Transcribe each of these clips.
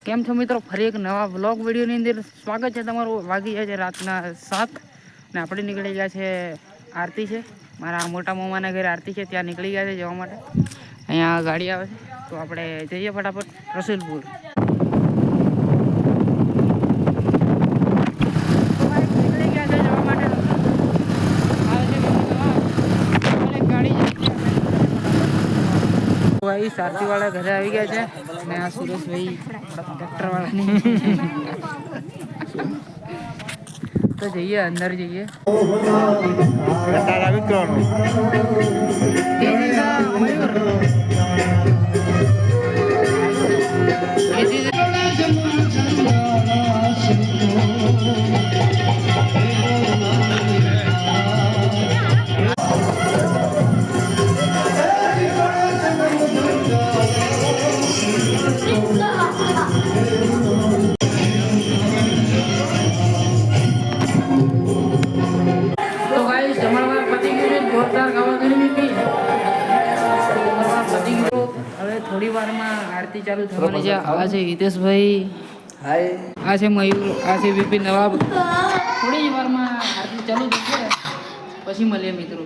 કેમ છો મિત્રો, ફરી એક નવા વ્લોગ વિડીયોની અંદર સ્વાગત છે તમારું। વાગી જાય છે રાતના 7 ને આપણે નીકળી ગયા છે આરતી છે, મારા મોટા મામાના ઘરે આરતી છે, ત્યાં નીકળી ગયા છે જવા માટે। અહીંયા ગાડી આવે છે તો આપણે જઈએ ફટાફટ રસુલપુર। भाई सारथी वाला घरे आ गया है ने आ सुरेश भाई ट्रैक्टर वाला नहीं तो जाइए अंदर जाइए। थोड़ी बार में आरती चालू थवानी છે। આ છે હિતેશભાઈ, હાય, આ છે મયુર, આ છે વિપિન નવાબ। થોડી વાર માં આરતી ચાલુ થશે પછી મળીએ મિત્રો।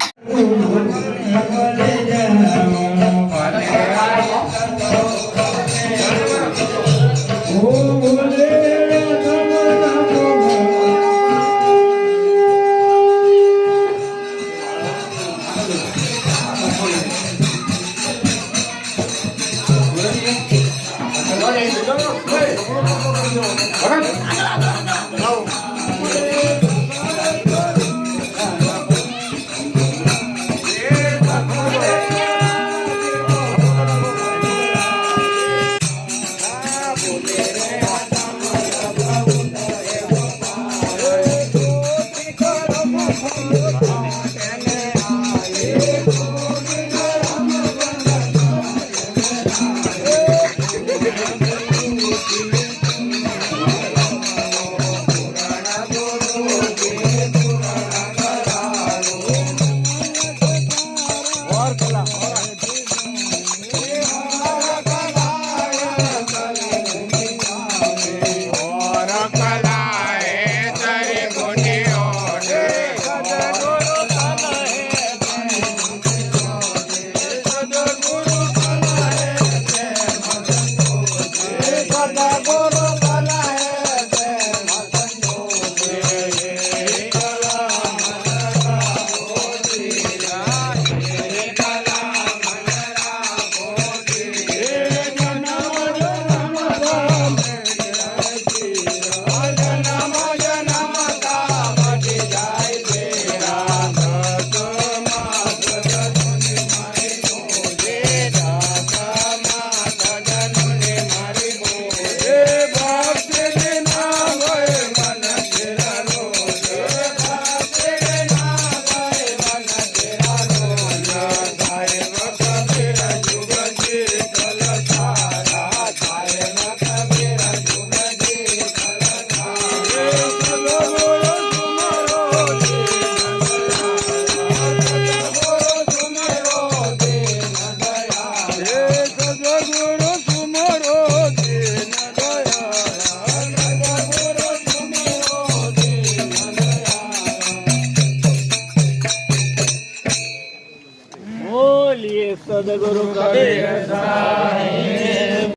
सदगुरु कबीर साहिब।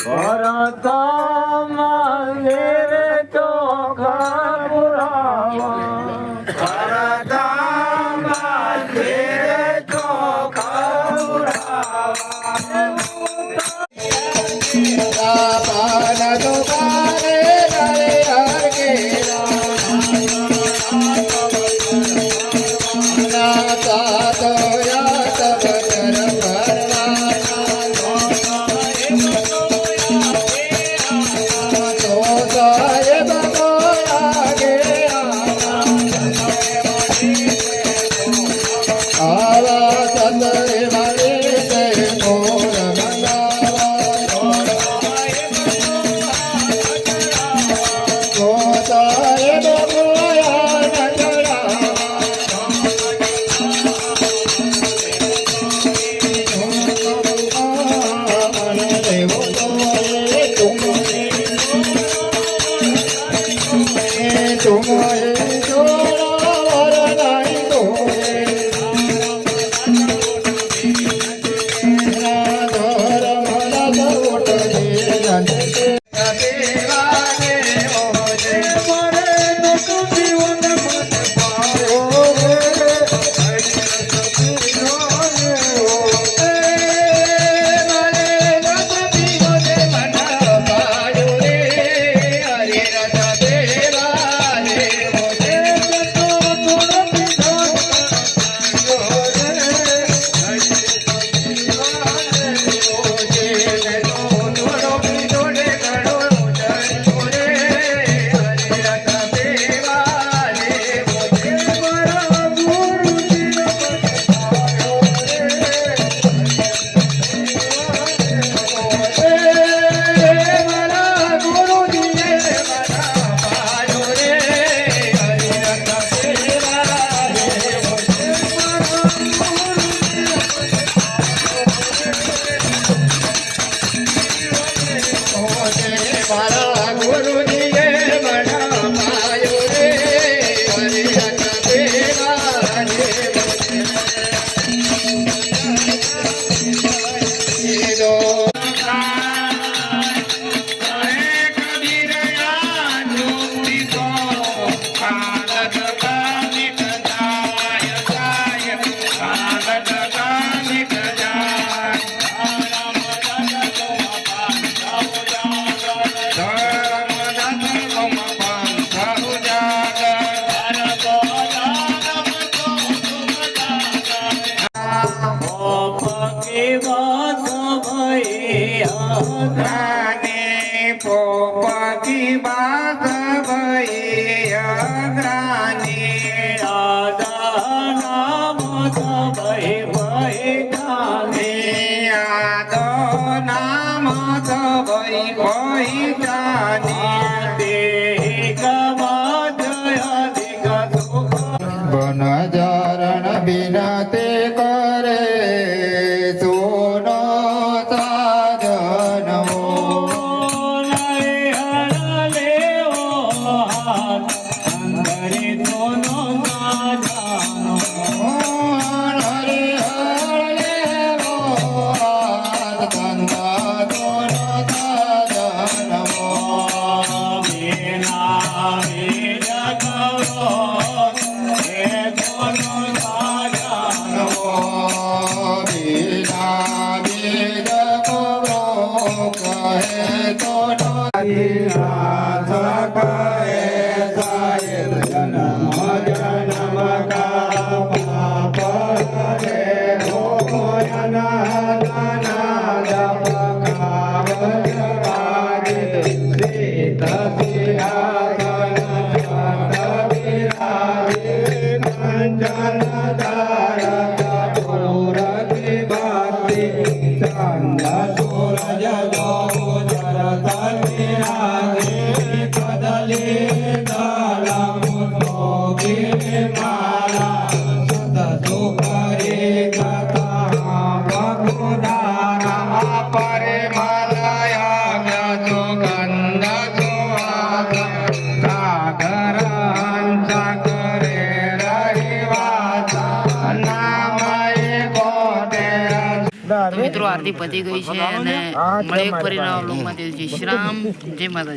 भरत मंदिर तो રાને પોપતિ બાસ ભઈ અગ્રાને રાધા નામ ભઈ ભઈ જાને આદો નામ ભઈ ભઈ જાને તે ગમા જય દિગ સુખ વનજારણ બિનતે કરે સોનો સાધનવો તો મિત્રો આરતી પતી ગઈ છે અને મળે એક ફરી નવા વ્લોગમાં. જય શ્રી રામ, જય માતાજી.